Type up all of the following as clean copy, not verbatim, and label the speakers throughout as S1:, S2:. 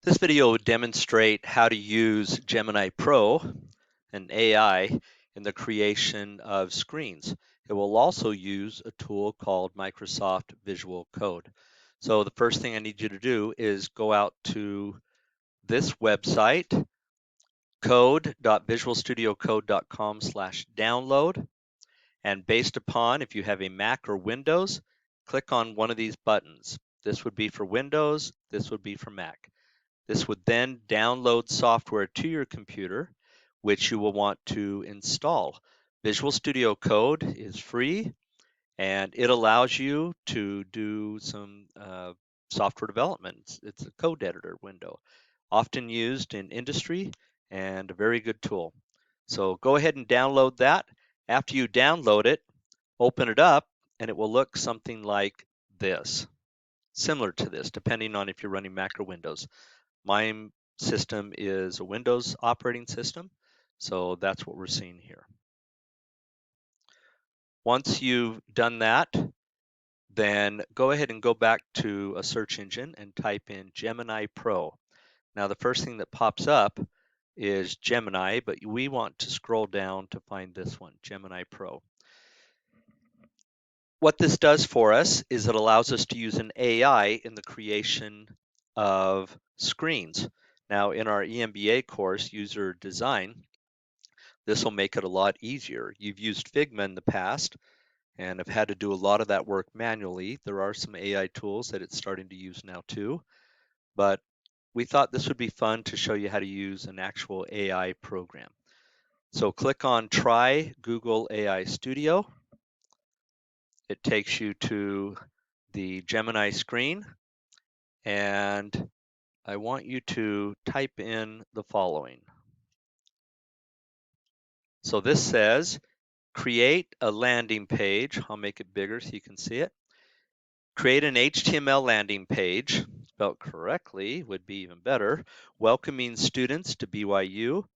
S1: This video will demonstrate how to use Gemini Pro, an AI, in the creation of screens. It will also use a tool called Microsoft Visual Code. So the first thing I need you to do is go out to this website, code.visualstudiocode.com/download, and based upon if you have a Mac or Windows, click on one of these buttons. This would be for Windows, this would be for Mac. This would then download software to your computer, which you will want to install. Visual Studio Code is free, and it allows you to do some software development. It's a code editor window, often used in industry and a very good tool. So go ahead and download that. After you download it, open it up, and it will look something like this, similar to this, depending on if you're running Mac or Windows. My system is a Windows operating system, so that's what we're seeing here. Once you've done that, then go ahead and go back to a search engine and type in Gemini Pro. Now, the first thing that pops up is Gemini, but we want to scroll down to find this one, Gemini Pro. What this does for us is it allows us to use an AI in the creation of screens. Now, in our EMBA course, User Design, this will make it a lot easier. You've used Figma in the past and have had to do a lot of that work manually. There are some AI tools that it's starting to use now too, but we thought this would be fun to show you how to use an actual AI program. So click on Try Google AI Studio. It takes you to the Gemini screen, and I want you to type in the following. So this says, create a landing page. I'll make it bigger so you can see it. Create an HTML landing page, spelled correctly would be even better, welcoming students to BYU.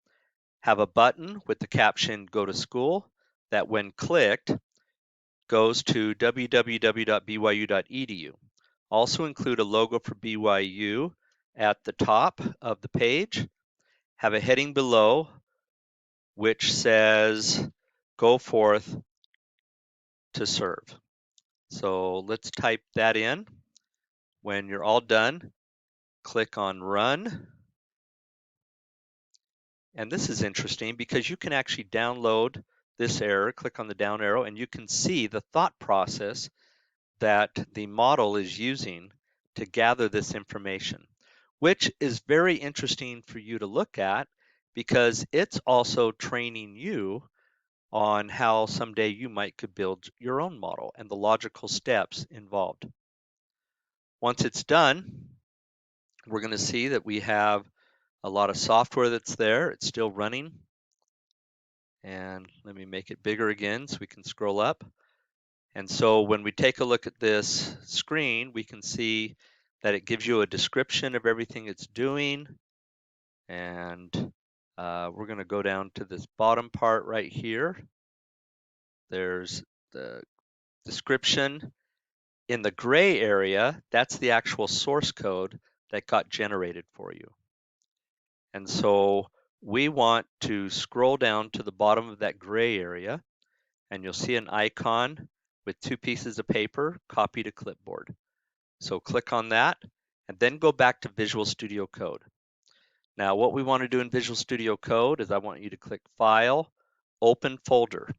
S1: Have a button with the caption, go to school, that when clicked goes to www.byu.edu. Also include a logo for BYU at the top of the page. Have a heading below which says, go forth to serve. So let's type that in. When you're all done, click on Run. And this is interesting because you can actually download this error, click on the down arrow, and you can see the thought process that the model is using to gather this information, which is very interesting for you to look at because it's also training you on how someday you might could build your own model and the logical steps involved. Once it's done, we're going to see that we have a lot of software that's there. It's still running. And let me make it bigger again so we can scroll up. And so when we take a look at this screen, we can see that it gives you a description of everything it's doing. And we're going to go down to this bottom part right here. There's the description. In the gray area, that's the actual source code that got generated for you. And so we want to scroll down to the bottom of that gray area, and you'll see an icon with two pieces of paper, copy to clipboard. So click on that, and then go back to Visual Studio Code. Now, what we want to do in Visual Studio Code is I want you to click File, Open Folder.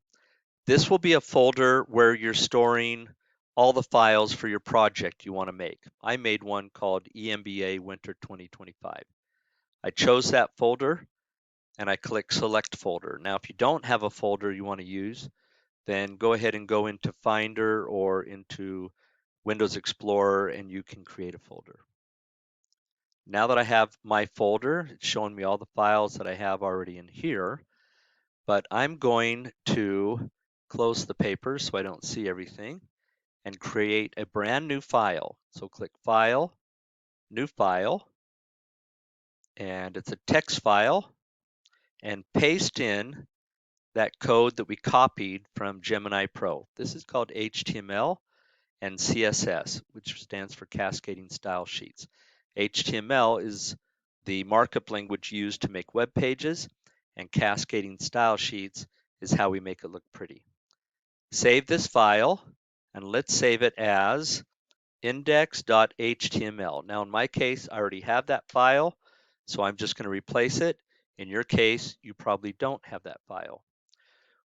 S1: This will be a folder where you're storing all the files for your project you want to make. I made one called EMBA Winter 2025. I chose that folder and I click Select Folder. Now, if you don't have a folder you want to use, then go ahead and go into Finder or into Windows Explorer and you can create a folder. Now that I have my folder, it's showing me all the files that I have already in here, but I'm going to close the paper so I don't see everything and create a brand new file. So click File, New File, and it's a text file, and paste in that code that we copied from Gemini Pro. This is called HTML and CSS, which stands for Cascading Style Sheets. HTML is the markup language used to make web pages, and cascading style sheets is how we make it look pretty. Save this file, and let's save it as index.html. Now in my case, I already have that file, so I'm just going to replace it. In your case, you probably don't have that file.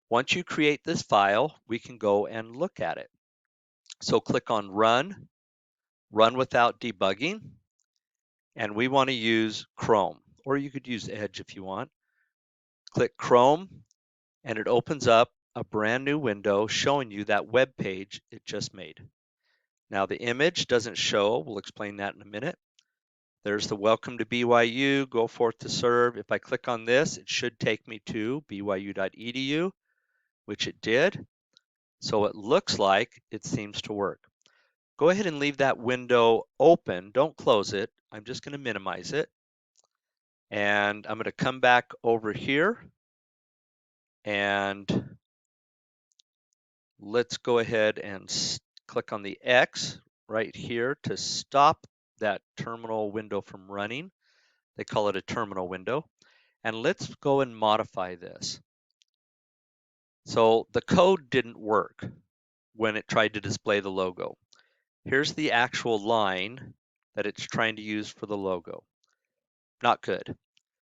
S1: Once you create this file, we can go and look at it. So click on Run, Run Without Debugging, and we want to use Chrome, or you could use Edge if you want. Click Chrome, and it opens up a brand new window showing you that web page it just made. Now the image doesn't show, we'll explain that in a minute. There's the welcome to BYU, go forth to serve. If I click on this, it should take me to byu.edu, which it did. So it looks like it seems to work. Go ahead and leave that window open. Don't close it. I'm just going to minimize it. And I'm going to come back over here and let's go ahead and click on the X right here to stop that terminal window from running. They call it a terminal window. And let's go and modify this. So the code didn't work when it tried to display the logo. Here's the actual line that it's trying to use for the logo. Not good.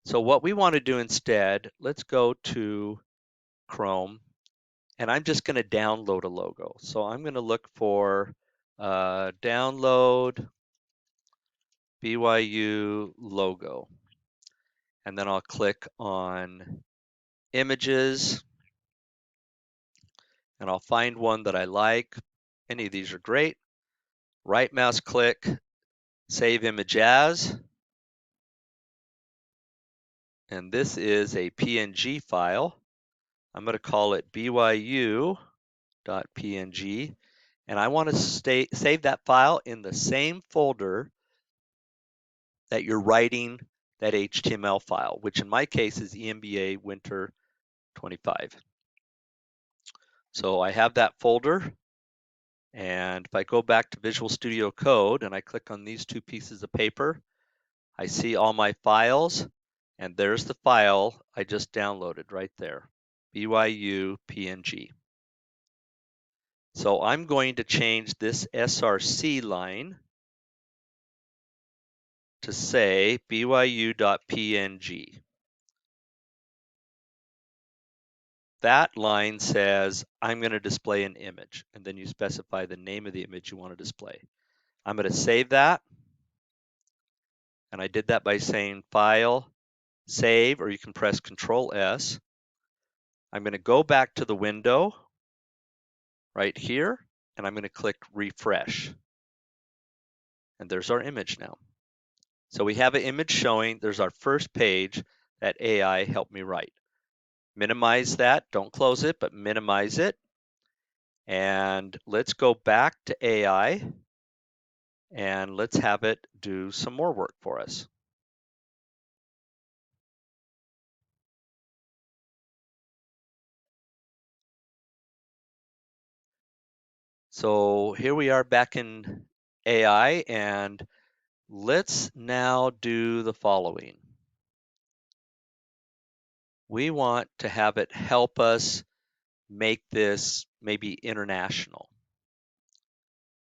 S1: So what we want to do instead, let's go to Chrome, and I'm just going to download a logo. So I'm going to look for download BYU logo, and then I'll click on images, and I'll find one that I like. Any of these are great. Right mouse click, save image as, and this is a PNG file. I'm going to call it byu.png, and I want to save that file in the same folder that you're writing that HTML file, which in my case is EMBA Winter 25. So I have that folder, and if I go back to Visual Studio Code and I click on these two pieces of paper, I see all my files, and there's the file I just downloaded right there, BYU PNG. So I'm going to change this SRC line to say byu.png. That line says I'm going to display an image, and then you specify the name of the image you want to display. I'm going to save that, and I did that by saying File, Save, or you can press Control S. I'm going to go back to the window right here, and I'm going to click Refresh. And there's our image now. So we have an image showing. There's our first page that AI helped me write. Minimize that, don't close it, but minimize it. And let's go back to AI and let's have it do some more work for us. So here we are back in AI, and let's now do the following. We want to have it help us make this maybe international.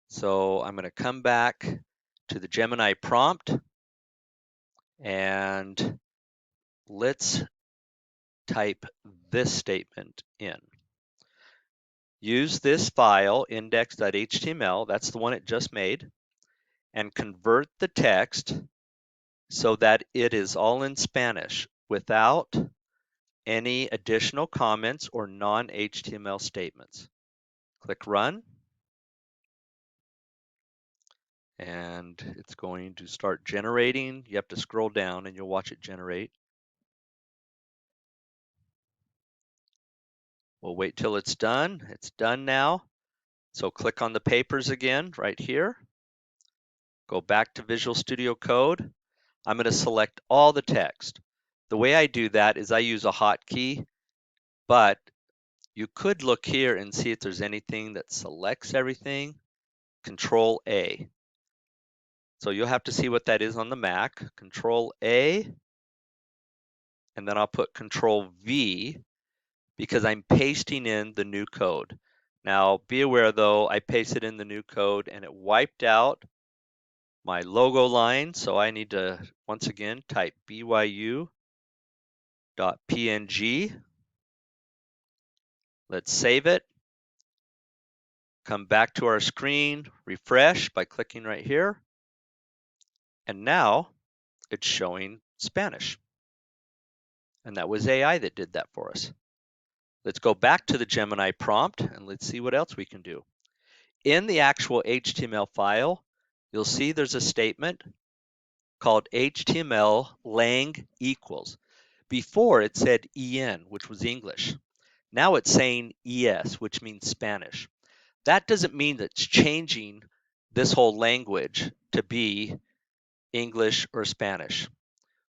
S1: So I'm going to come back to the Gemini prompt, and let's type this statement in. Use this file, index.html, that's the one it just made, and convert the text so that it is all in Spanish without any additional comments or non-HTML statements. Click Run, and it's going to start generating. You have to scroll down and you'll watch it generate. We'll wait till it's done. It's done now. So click on the papers again right here. Go back to Visual Studio Code. I'm going to select all the text. The way I do that is I use a hotkey, but you could look here and see if there's anything that selects everything. Control A. So you'll have to see what that is on the Mac. Control A, and then I'll put Control V because I'm pasting in the new code. Now be aware though, I pasted in the new code and it wiped out my logo line. So I need to, once again, type byu.png. Let's save it. Come back to our screen, refresh by clicking right here. And now it's showing Spanish. And that was AI that did that for us. Let's go back to the Gemini prompt and let's see what else we can do. In the actual HTML file, you'll see there's a statement called HTML lang equals. Before it said EN, which was English. Now it's saying ES, which means Spanish. That doesn't mean that it's changing this whole language to be English or Spanish.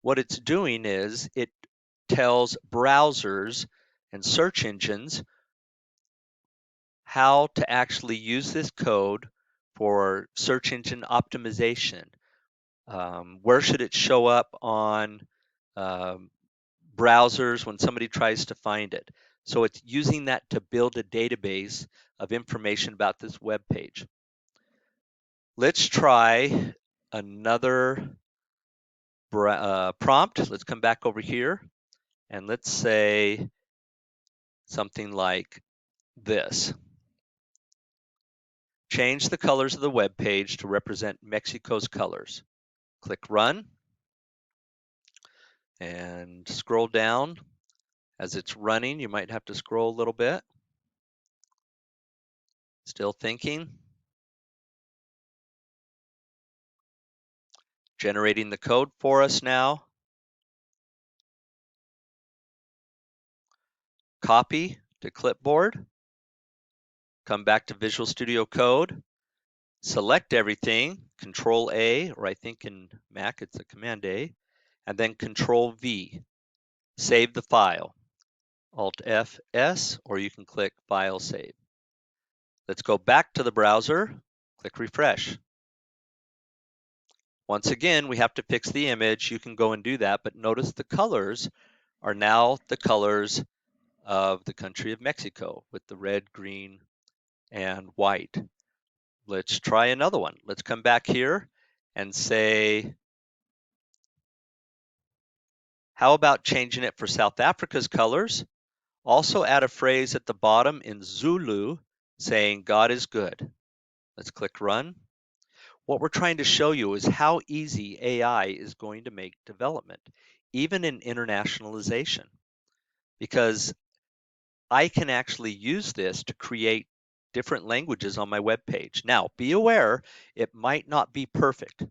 S1: What it's doing is it tells browsers and search engines how to actually use this code for search engine optimization. Where should it show up on browsers when somebody tries to find it? So it's using that to build a database of information about this web page. Let's try another prompt. Let's come back over here and let's say something like this. Change the colors of the web page to represent Mexico's colors. Click Run and scroll down. As it's running, you might have to scroll a little bit. Still thinking. Generating the code for us now. Copy to clipboard. Come back to Visual Studio Code. Select everything, Control A, or I think in Mac it's a Command A, and then Control V. Save the file. Alt F S, or you can click File Save. Let's go back to the browser, click Refresh. Once again, we have to fix the image. You can go and do that, but notice the colors are now the colors of the country of Mexico with the red, green, and white. Let's try another one. Let's come back here and say, how about changing it for South Africa's colors? Also add a phrase at the bottom in Zulu saying God is good. Let's click Run. What we're trying to show you is how easy AI is going to make development, even in internationalization, because I can actually use this to create different languages on my web page. Now, be aware, it might not be perfect.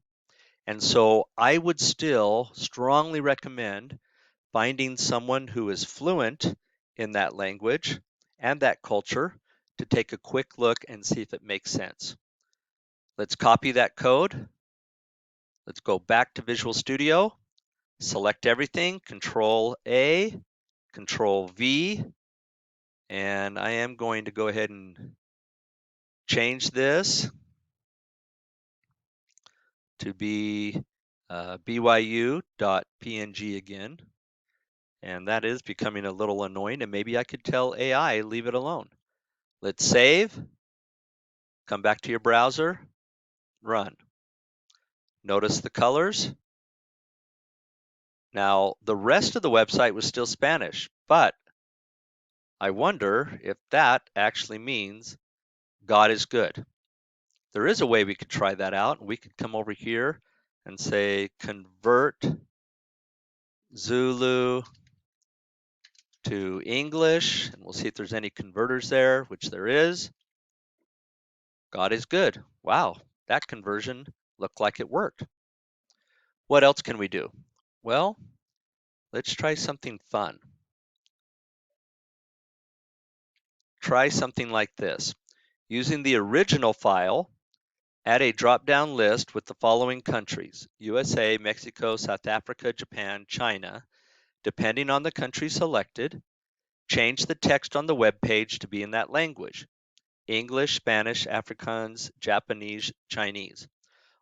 S1: And so I would still strongly recommend finding someone who is fluent in that language and that culture to take a quick look and see if it makes sense. Let's copy that code. Let's go back to Visual Studio, select everything, Control A, Control V, and I am going to go ahead and change this to be byu.png again. And that is becoming a little annoying, and maybe I could tell AI, leave it alone. Let's save, come back to your browser, run. Notice the colors. Now, the rest of the website was still Spanish, but I wonder if that actually means God is good. There is a way we could try that out. We could come over here and say convert Zulu to English, and we'll see if there's any converters there, which there is. God is good. Wow, that conversion looked like it worked. What else can we do? Well, let's try something fun. Try something like this. Using the original file, add a drop-down list with the following countries: USA, Mexico, South Africa, Japan, China. Depending on the country selected, change the text on the web page to be in that language: English, Spanish, Afrikaans, Japanese, Chinese.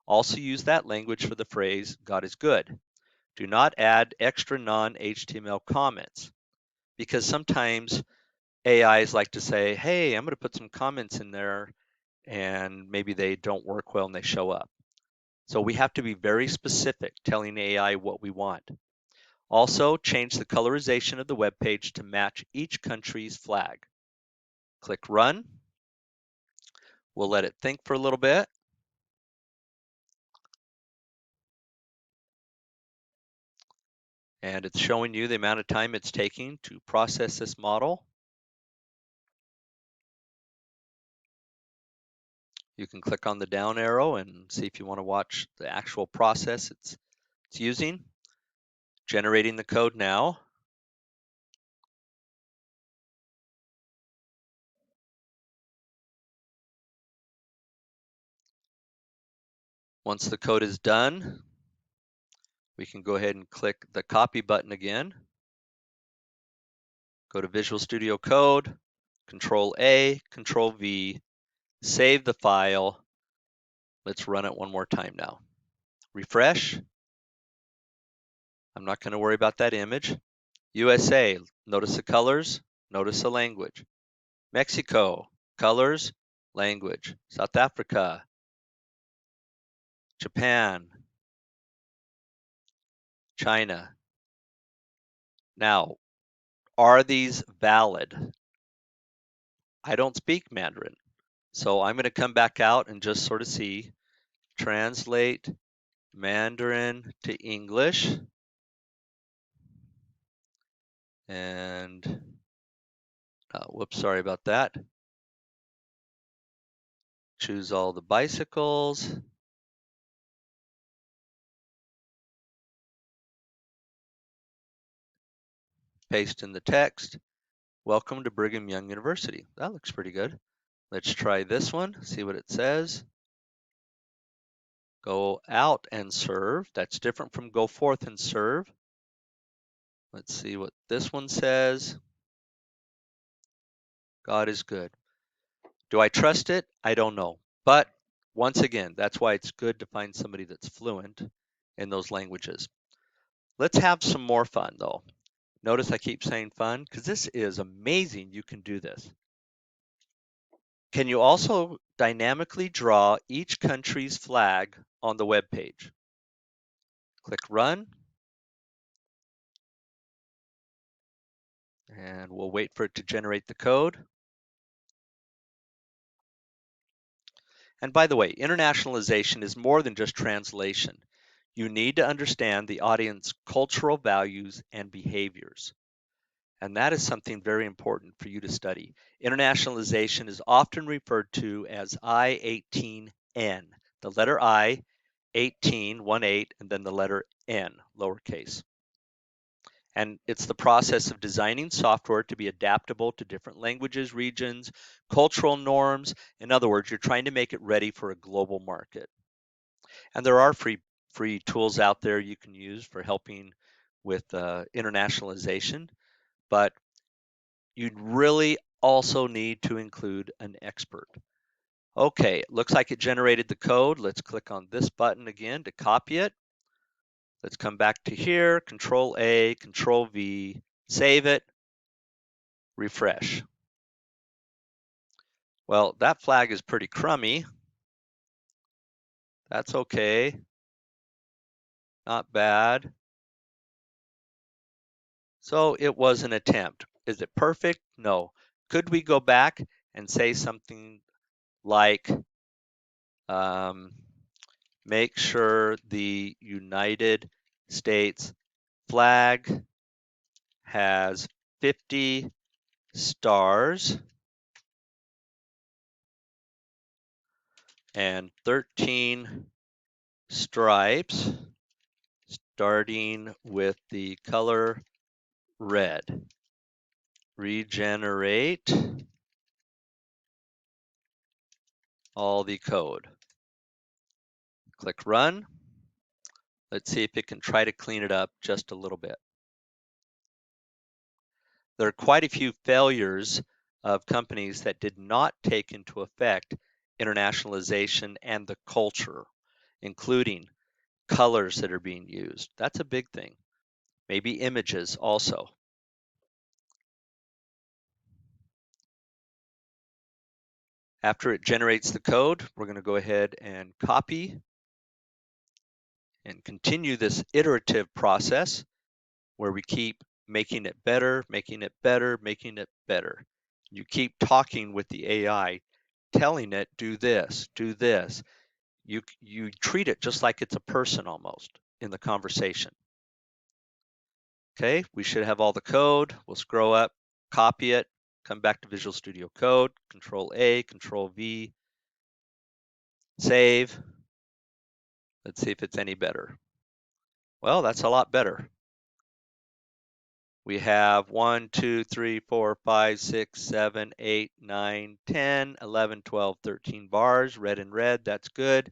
S1: Also use that language for the phrase, God is good. Do not add extra non-HTML comments because sometimes AIs like to say, hey, I'm going to put some comments in there and maybe they don't work well and they show up. So we have to be very specific telling AI what we want. Also, change the colorization of the web page to match each country's flag. Click Run. We'll let it think for a little bit. And it's showing you the amount of time it's taking to process this model. You can click on the down arrow and see if you want to watch the actual process it's using. Generating the code now. Once the code is done, we can go ahead and click the copy button again. Go to Visual Studio Code, Control A, Control V, save the file. Let's run it one more time now. Refresh. I'm not going to worry about that image. USA, notice the colors, notice the language. Mexico, colors, language. South Africa, Japan, China. Now, are these valid? I don't speak Mandarin, so I'm going to come back out and just sort of see, translate Mandarin to English, and whoops, sorry about that. Choose all the bicycles. Paste in the text. Welcome to Brigham Young University. That looks pretty good. Let's try this one, see what it says. Go out and serve. That's different from go forth and serve. Let's see what this one says. God is good. Do I trust it? I don't know. But once again, that's why it's good to find somebody that's fluent in those languages. Let's have some more fun though. Notice I keep saying fun because this is amazing. You can do this. Can you also dynamically draw each country's flag on the web page? Click Run, and we'll wait for it to generate the code. And by the way, internationalization is more than just translation. You need to understand the audience's cultural values and behaviors. And that is something very important for you to study. Internationalization is often referred to as I-18N, the letter I, 18, 1-8, and then the letter N, lowercase. And it's the process of designing software to be adaptable to different languages, regions, cultural norms. In other words, you're trying to make it ready for a global market. And there are free tools out there you can use for helping with internationalization, but you'd really also need to include an expert. Okay, it looks like it generated the code. Let's click on this button again to copy it. Let's come back to here, Control A, Control V, save it, refresh. Well, that flag is pretty crummy. That's okay. Not bad. So it was an attempt. Is it perfect? No. Could we go back and say something like, make sure the United States flag has 50 stars and 13 stripes, starting with the color red. Regenerate all the code. Click Run. Let's see if it can try to clean it up just a little bit. There are quite a few failures of companies that did not take into effect internationalization and the culture. including colors that are being used. That's a big thing. Maybe images also. After it generates the code, we're going to go ahead and copy and continue this iterative process where we keep making it better, making it better, making it better. You keep talking with the AI, telling it, do this, do this. You treat it just like it's a person almost in the conversation. Okay, we should have all the code. We'll scroll up, copy it, come back to Visual Studio Code, Control A, Control V, save. Let's see if it's any better. Well, that's a lot better. We have 1, 2, 3, 4, 5, 6, 7, 8, 9, 10, 11, 12, 13 bars, red and red. That's good.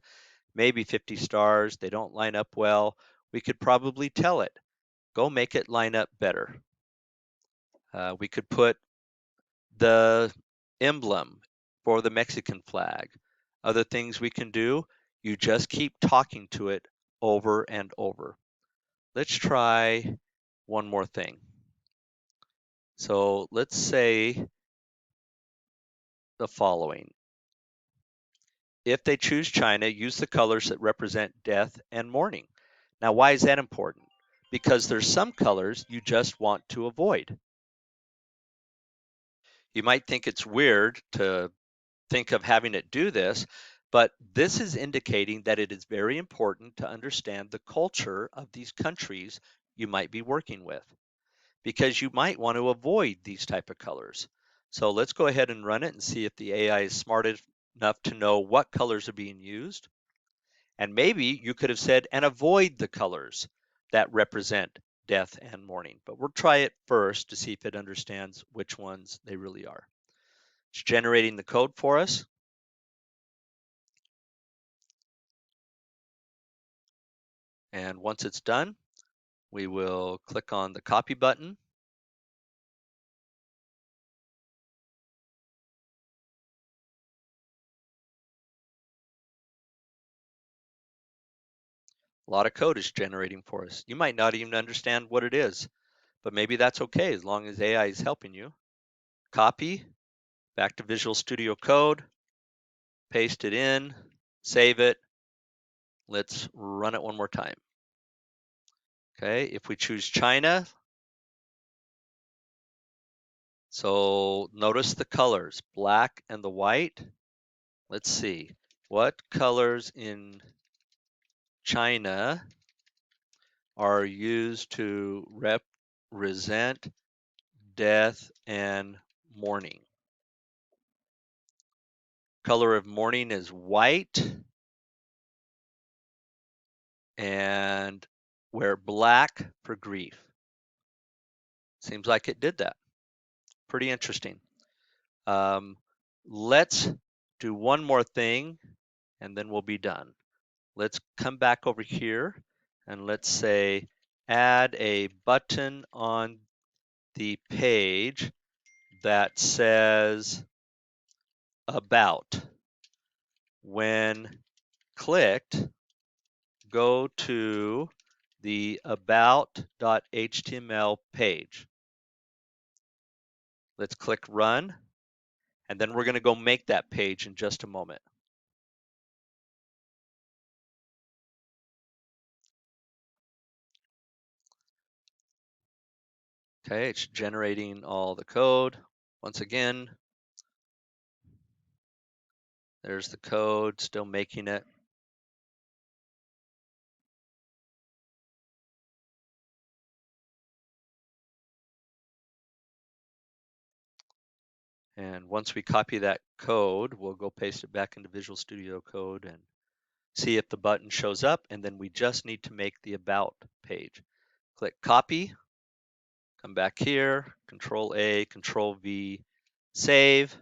S1: Maybe 50 stars. They don't line up well. We could probably tell it, go make it line up better. We could put the emblem for the Mexican flag. Other things we can do, you just keep talking to it over and over. Let's try one more thing. So let's say the following. If they choose China, use the colors that represent death and mourning. Now, why is that important? Because there's some colors you just want to avoid. You might think it's weird to think of having it do this, but this is indicating that it is very important to understand the culture of these countries you might be working with, because you might want to avoid these type of colors. So let's go ahead and run it and see if the AI is smart enough to know what colors are being used. And maybe you could have said, and avoid the colors that represent death and mourning. But we'll try it first to see if it understands which ones they really are. It's generating the code for us. And once it's done, we will click on the copy button. A lot of code is generating for us. You might not even understand what it is, but maybe that's okay as long as AI is helping you. Copy, back to Visual Studio Code, paste it in, save it. Let's run it one more time. Okay, if we choose China, so notice the colors, black and the white. Let's see, what colors in China are used to represent death and mourning? Color of mourning is white, and wear black for grief. Seems like it did that. Pretty interesting. Let's do one more thing and then we'll be done. Let's come back over here and let's say add a button on the page that says about. When clicked, go to the about.html page. Let's click run, and then we're going to go make that page in just a moment. Okay, it's generating all the code. Once again, there's the code, still making it. And once we copy that code, we'll go paste it back into Visual Studio Code and see if the button shows up. And then we just need to make the About page. Click Copy, come back here, Control A, Control V, save.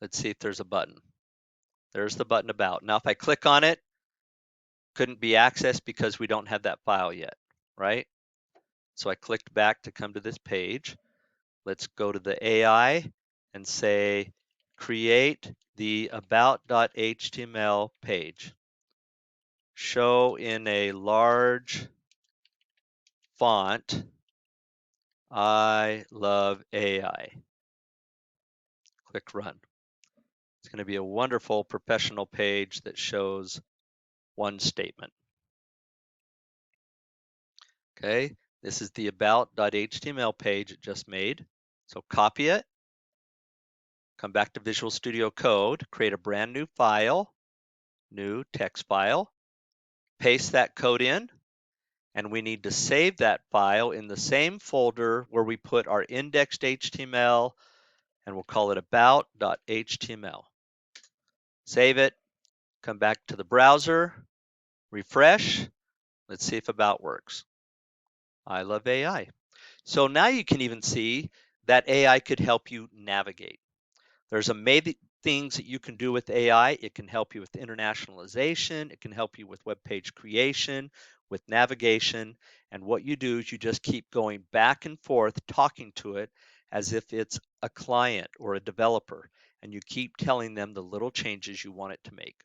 S1: Let's see if there's a button. There's the button About. Now, if I click on it, couldn't be accessed because we don't have that file yet, right? So I clicked back to come to this page. Let's go to the AI and say, create the about.html page. show in a large font, I love AI. Click run. It's going to be a wonderful professional page that shows one statement. Okay, this is the about.html page it just made. So copy it, come back to Visual Studio Code, create a brand new file, new text file, paste that code in, and we need to save that file in the same folder where we put our indexed HTML, and we'll call it about.html. Save it, come back to the browser, refresh. Let's see if about works. I love AI. So now you can even see that AI could help you navigate. There's amazing things that you can do with AI. It can help you with internationalization. It can help you with web page creation, with navigation. And what you do is you just keep going back and forth, talking to it as if it's a client or a developer. And you keep telling them the little changes you want it to make.